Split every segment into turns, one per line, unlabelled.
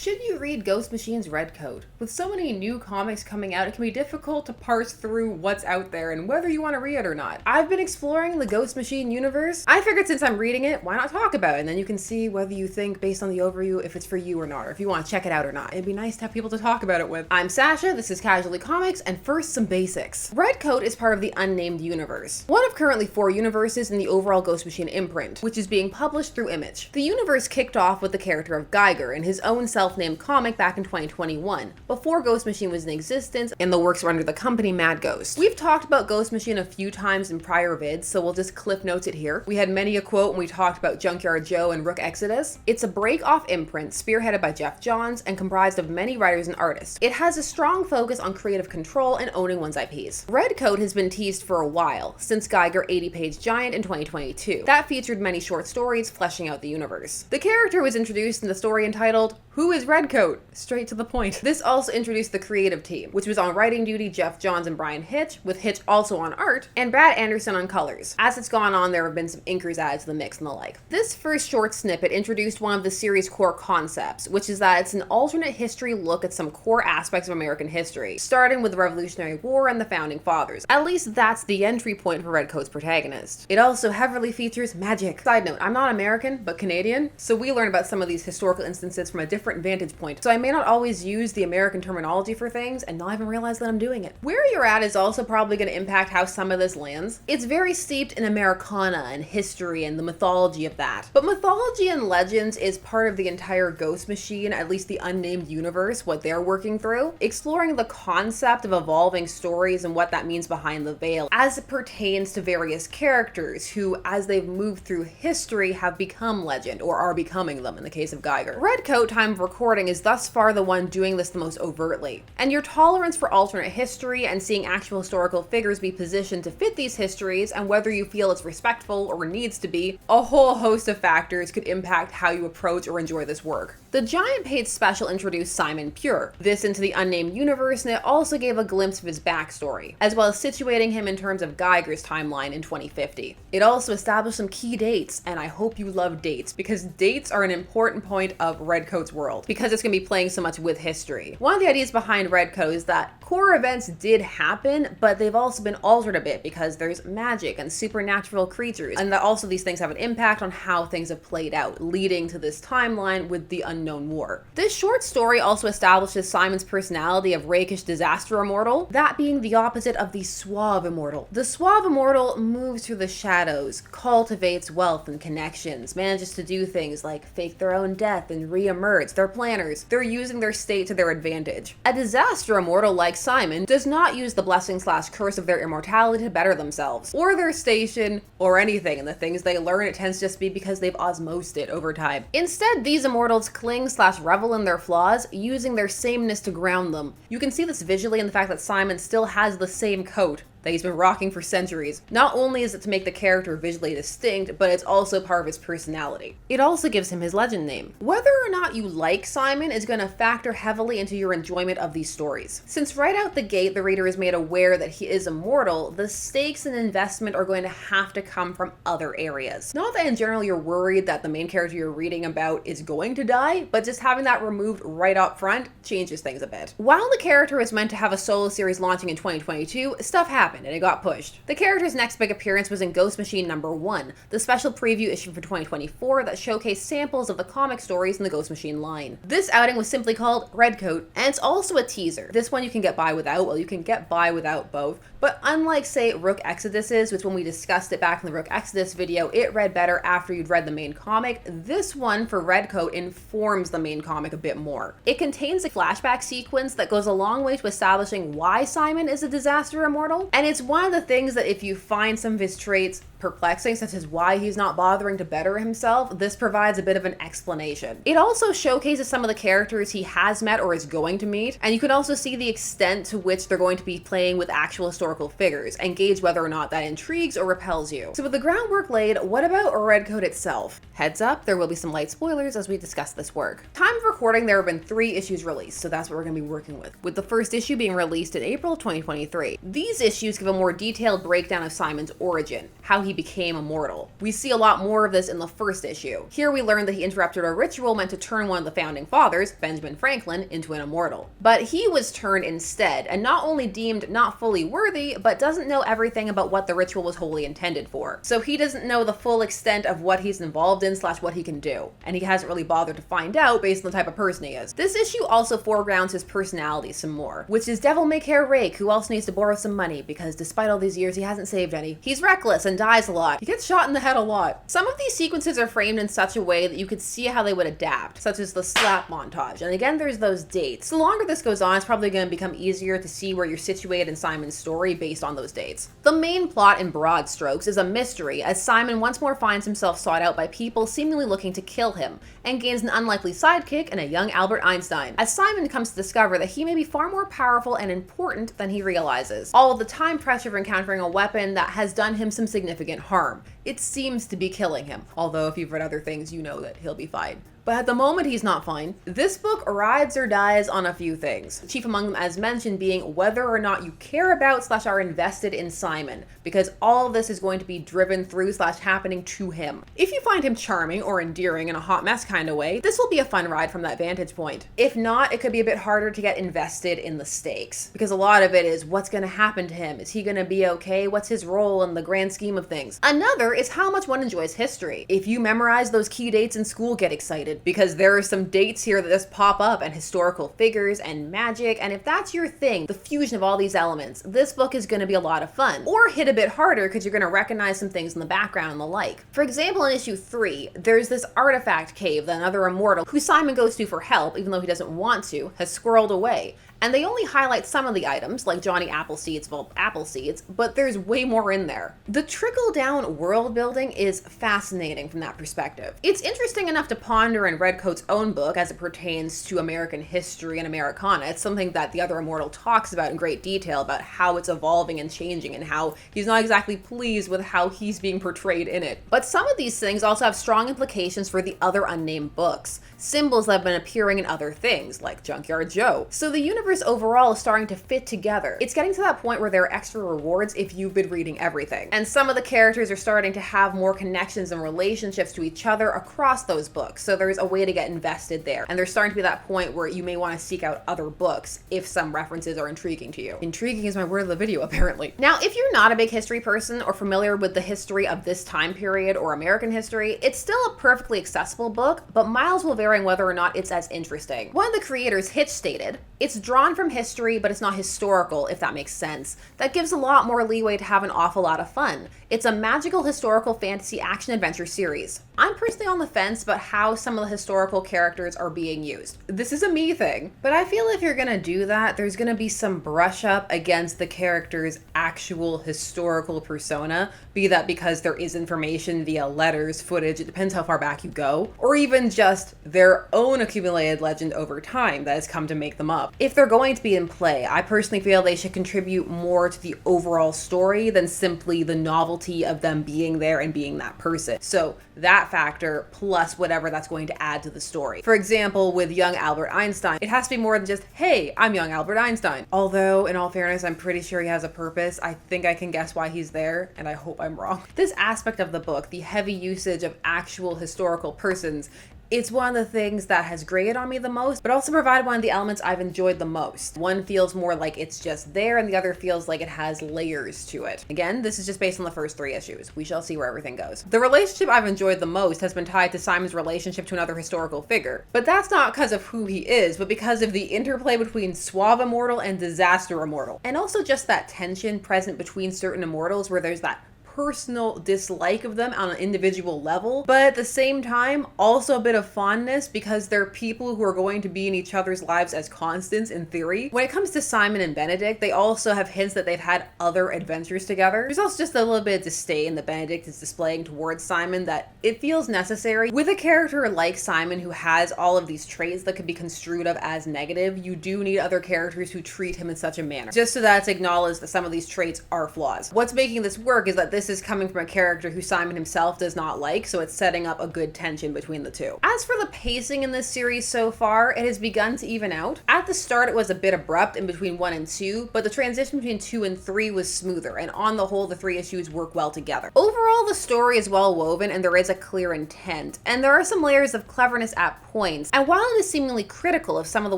Should you read Ghost Machine's Redcoat? With so many new comics coming out, it can be difficult to parse through what's out there and whether you want to read it or not. I've been exploring the Ghost Machine universe. I figured since I'm reading it, why not talk about it? And then you can see whether you think, based on the overview, if it's for you or not, or if you want to check it out or not. It'd be nice to have people to talk about it with. I'm Sasha, this is Casually Comics, and first some basics. Redcoat is part of the Unnamed universe, one of currently 4 universes in the overall Ghost Machine imprint, which is being published through Image. The universe kicked off with the character of Geiger in his own self-named comic back in 2021, before Ghost Machine was in existence and the works were under the company Mad Ghost. We've talked about Ghost Machine a few times in prior vids, so we'll just clip notes it here. We had many a quote when we talked about Junkyard Joe and Rook Exodus. It's a break-off imprint spearheaded by Jeff Johns and comprised of many writers and artists. It has a strong focus on creative control and owning one's IPs. Redcoat has been teased for a while, since Geiger 80-page Giant in 2022. That featured many short stories fleshing out the universe. The character was introduced in the story entitled, Who is Redcoat? Straight to the point. This also introduced the creative team, which was on writing duty Jeff Johns and Brian Hitch, with Hitch also on art, and Brad Anderson on colors. As it's gone on, there have been some inkers added to the mix and the like. This first short snippet introduced one of the series' core concepts, which is that it's an alternate history look at some core aspects of American history, starting with the Revolutionary War and the Founding Fathers. At least that's the entry point for Redcoat's protagonist. It also heavily features magic. Side note, I'm not American, but Canadian, so we learn about some of these historical instances from a different vantage point, so I may not always use the American terminology for things and not even realize that I'm doing it. Where you're at is also probably going to impact how some of this lands. It's very steeped in Americana and history and the mythology of that. But mythology and legends is part of the entire Ghost Machine, at least the Unnamed universe, what they're working through, exploring the concept of evolving stories and what that means behind the veil as it pertains to various characters who, as they've moved through history, have become legend or are becoming them in the case of Geiger. Redcoat, time of recording, is thus far the one doing this the most overtly. And your tolerance for alternate history and seeing actual historical figures be positioned to fit these histories, and whether you feel it's respectful or needs to be, a whole host of factors could impact how you approach or enjoy this work. The Giant Page special introduced Simon Pure, this into the Unnamed universe, and it also gave a glimpse of his backstory, as well as situating him in terms of Geiger's timeline in 2050. It also established some key dates, and I hope you love dates, because dates are an important point of Redcoat's world, because it's going to be playing so much with history. One of the ideas behind Redcoat is that core events did happen, but they've also been altered a bit because there's magic and supernatural creatures, and that also these things have an impact on how things have played out, leading to this timeline with the unknown war. This short story also establishes Simon's personality of rakish disaster immortal, that being the opposite of the suave immortal. The suave immortal moves through the shadows, cultivates wealth and connections, manages to do things like fake their own death and re-emerge. They're planners. They're using their state to their advantage. A disaster immortal like Simon does not use the blessing/curse of their immortality to better themselves, or their station, or anything, and the things they learn, it tends to just be because they've osmosed it over time. Instead, these immortals cling/revel in their flaws, using their sameness to ground them. You can see this visually in the fact that Simon still has the same coat that he's been rocking for centuries. Not only is it to make the character visually distinct, but it's also part of his personality. It also gives him his legend name. Whether or not you like Simon is going to factor heavily into your enjoyment of these stories. Since right out the gate the reader is made aware that he is immortal, the stakes and investment are going to have to come from other areas. Not that in general you're worried that the main character you're reading about is going to die, but just having that removed right up front changes things a bit. While the character was meant to have a solo series launching in 2022, stuff happened and it got pushed. The character's next big appearance was in Ghost Machine #1, the special preview issue for 2024 that showcased samples of the comic stories in the Ghost Machine line. This outing was simply called Redcoat, and it's also a teaser. This one you can get by without, well, you can get by without both, but unlike, say, Rook Exodus's, which when we discussed it back in the Rook Exodus video, it read better after you'd read the main comic, this one for Redcoat informs the main comic a bit more. It contains a flashback sequence that goes a long way to establishing why Simon is a disaster immortal, and it's one of the things that if you find some of his traits perplexing, such as why he's not bothering to better himself, this provides a bit of an explanation. It also showcases some of the characters he has met or is going to meet, and you can also see the extent to which they're going to be playing with actual historical figures, and gauge whether or not that intrigues or repels you. So with the groundwork laid, what about Redcoat itself? Heads up, there will be some light spoilers as we discuss this work. Time of recording, there have been 3 issues released, so that's what we're going to be working with the first issue being released in April 2023. These issues give a more detailed breakdown of Simon's origin, how he he became immortal. We see a lot more of this in the first issue. Here we learn that he interrupted a ritual meant to turn one of the founding fathers, Benjamin Franklin, into an immortal. But he was turned instead, and not only deemed not fully worthy, but doesn't know everything about what the ritual was wholly intended for. So he doesn't know the full extent of what he's involved in / what he can do. And he hasn't really bothered to find out based on the type of person he is. This issue also foregrounds his personality some more, which is devil-may-care Rake, who also needs to borrow some money because despite all these years he hasn't saved any. He's reckless and dies a lot. He gets shot in the head a lot. Some of these sequences are framed in such a way that you could see how they would adapt, such as the slap montage. And again, there's those dates. The longer this goes on, it's probably going to become easier to see where you're situated in Simon's story based on those dates. The main plot in broad strokes is a mystery, as Simon once more finds himself sought out by people seemingly looking to kill him, and gains an unlikely sidekick in a young Albert Einstein, as Simon comes to discover that he may be far more powerful and important than he realizes, all of the time pressure of encountering a weapon that has done him some significant harm. It seems to be killing him, although if you've read other things, you know that he'll be fine. But at the moment, he's not fine. This book rides or dies on a few things, chief among them, as mentioned, being whether or not you care about / are invested in Simon, because all of this is going to be driven through / happening to him. If you find him charming or endearing in a hot mess kind of way, this will be a fun ride from that vantage point. If not, it could be a bit harder to get invested in the stakes, because a lot of it is what's going to happen to him. Is he going to be okay? What's his role in the grand scheme of things? Another is how much one enjoys history. If you memorize those key dates in school, get excited, because there are some dates here that just pop up, and historical figures and magic, and if that's your thing, the fusion of all these elements, this book is going to be a lot of fun. Or hit a bit harder because you're going to recognize some things in the background and the like. For example, in issue 3, there's this artifact cave that another immortal, who Simon goes to for help, even though he doesn't want to, has squirreled away. And they only highlight some of the items, like Johnny Appleseed's apple seeds, but there's way more in there. The trickle-down world building is fascinating from that perspective. It's interesting enough to ponder in Redcoat's own book as it pertains to American history and Americana. It's something that the other immortal talks about in great detail, about how it's evolving and changing and how he's not exactly pleased with how he's being portrayed in it. But some of these things also have strong implications for the other unnamed books, symbols that have been appearing in other things, like Junkyard Joe. So the universe overall is starting to fit together. It's getting to that point where there are extra rewards if you've been reading everything. And some of the characters are starting to have more connections and relationships to each other across those books. So there's a way to get invested there. And there's starting to be that point where you may want to seek out other books if some references are intriguing to you. Intriguing is my word of the video, apparently. Now, if you're not a big history person or familiar with the history of this time period or American history, it's still a perfectly accessible book, but miles will vary on whether or not it's as interesting. One of the creators, Hitch, stated, "It's drawn from history, but it's not historical, if that makes sense. That gives a lot more leeway to have an awful lot of fun. It's a magical historical fantasy action adventure series." I'm personally on the fence about how some of the historical characters are being used. This is a me thing, but I feel if you're gonna do that, there's gonna be some brush up against the character's actual historical persona, be that because there is information via letters, footage, it depends how far back you go, or even just their own accumulated legend over time that has come to make them up. If they're going to be in play, I personally feel they should contribute more to the overall story than simply the novelty of them being there and being that person. So that factor plus whatever that's going to add to the story. For example, with young Albert Einstein, it has to be more than just, hey, I'm young Albert Einstein. Although, in all fairness, I'm pretty sure he has a purpose. I think I can guess why he's there, and I hope I'm wrong. This aspect of the book, the heavy usage of actual historical persons, it's one of the things that has grated on me the most, but also provided one of the elements I've enjoyed the most. One feels more like it's just there, and the other feels like it has layers to it. Again, this is just based on the first 3 issues. We shall see where everything goes. The relationship I've enjoyed the most has been tied to Simon's relationship to another historical figure. But that's not because of who he is, but because of the interplay between suave immortal and disaster immortal. And also just that tension present between certain immortals where there's that personal dislike of them on an individual level, but at the same time also a bit of fondness because they're people who are going to be in each other's lives as constants in theory. When it comes to Simon and Benedict, they also have hints that they've had other adventures together. There's also just a little bit of disdain that Benedict is displaying towards Simon that it feels necessary. With a character like Simon who has all of these traits that could be construed of as negative, you do need other characters who treat him in such a manner, just so that it's acknowledged that some of these traits are flaws. What's making this work is that this this is coming from a character who Simon himself does not like, so it's setting up a good tension between the two. As for the pacing in this series so far, it has begun to even out. At the start, it was a bit abrupt in between 1 and 2, but the transition between 2 and 3 was smoother, and on the whole, the 3 issues work well together. Overall, the story is well woven, and there is a clear intent, and there are some layers of cleverness at points, and while it is seemingly critical of some of the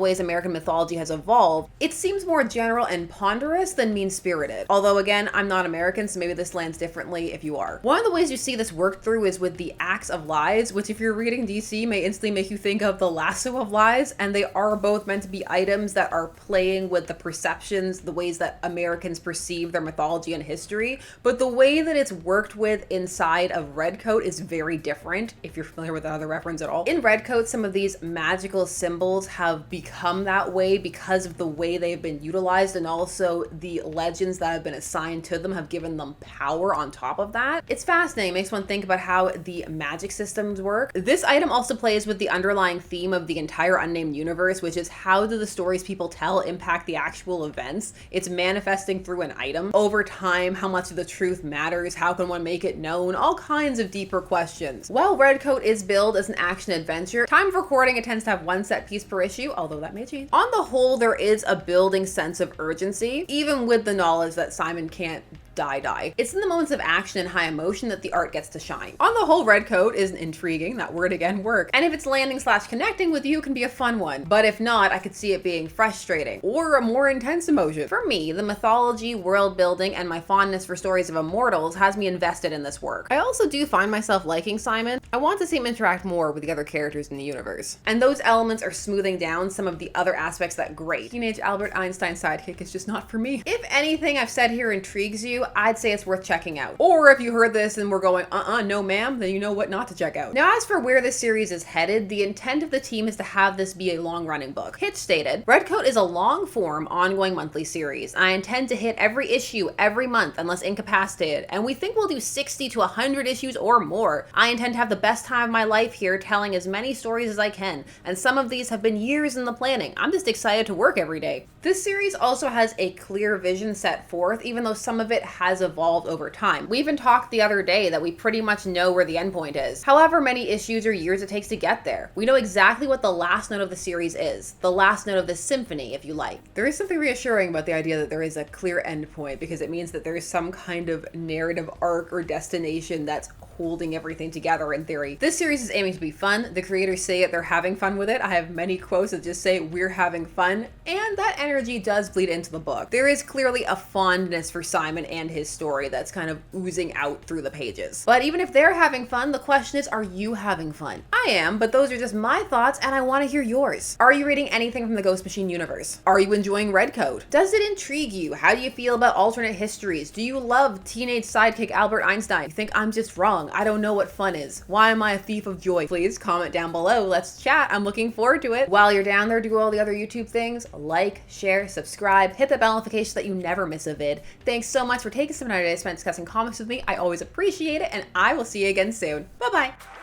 ways American mythology has evolved, it seems more general and ponderous than mean-spirited. Although again, I'm not American, so maybe this lands differently if you are. One of the ways you see this worked through is with the Axe of Lies, which if you're reading DC may instantly make you think of the Lasso of Lies, and they are both meant to be items that are playing with the perceptions, the ways that Americans perceive their mythology and history, but the way that it's worked with inside of Redcoat is very different, if you're familiar with that other reference at all. In Redcoat, some of these magical symbols have become that way because of the way they've been utilized, and also the legends that have been assigned to them have given them power on top of that. It's fascinating, it makes one think about how the magic systems work. This item also plays with the underlying theme of the entire Unnamed universe, which is how do the stories people tell impact the actual events? It's manifesting through an item. Over time, how much of the truth matters? How can one make it known? All kinds of deeper questions. While Redcoat is billed as an action adventure, time of recording it tends to have 1 set piece per issue, although that may change. On the whole, there is a building sense of urgency, even with the knowledge that Simon can't die. It's in the moments of action and high emotion that the art gets to shine. On the whole, Redcoat is intriguing, that word again, work. And if it's landing/connecting with you, it can be a fun one. But if not, I could see it being frustrating or a more intense emotion. For me, the mythology, world building, and my fondness for stories of immortals has me invested in this work. I also do find myself liking Simon. I want to see him interact more with the other characters in the universe. And those elements are smoothing down some of the other aspects that great teenage Albert Einstein sidekick is just not for me. If anything I've said here intrigues you, I'd say it's worth checking out. Or if you heard this and we're going, no ma'am, then you know what not to check out. Now, as for where this series is headed, the intent of the team is to have this be a long-running book. Hitch stated, Redcoat is a long-form, ongoing monthly series. I intend to hit every issue every month unless incapacitated, and we think we'll do 60 to 100 issues or more. I intend to have the best time of my life here telling as many stories as I can, and some of these have been years in the planning. I'm just excited to work every day. This series also has a clear vision set forth, even though some of it has evolved over time. We even talked the other day that we pretty much know where the endpoint is. However many issues or years it takes to get there. We know exactly what the last note of the series is. The last note of the symphony, if you like. There is something reassuring about the idea that there is a clear endpoint, because it means that there is some kind of narrative arc or destination that's holding everything together in theory. This series is aiming to be fun. The creators say it, they're having fun with it. I have many quotes that just say, we're having fun, and that energy does bleed into the book. There is clearly a fondness for Simon and his story that's kind of oozing out through the pages. But even if they're having fun, the question is, are you having fun? I am, but those are just my thoughts, and I want to hear yours. Are you reading anything from the Ghost Machine universe? Are you enjoying Redcoat? Does it intrigue you? How do you feel about alternate histories? Do you love teenage sidekick Albert Einstein? You think I'm just wrong? I don't know what fun is. Why am I a thief of joy? Please comment down below. Let's chat. I'm looking forward to it. While you're down there, do all the other YouTube things. Like, share, subscribe, hit the bell notification so that you never miss a vid. Thanks so much for taking some time today spent discussing comics with me. I always appreciate it, and I will see you again soon. Bye-bye.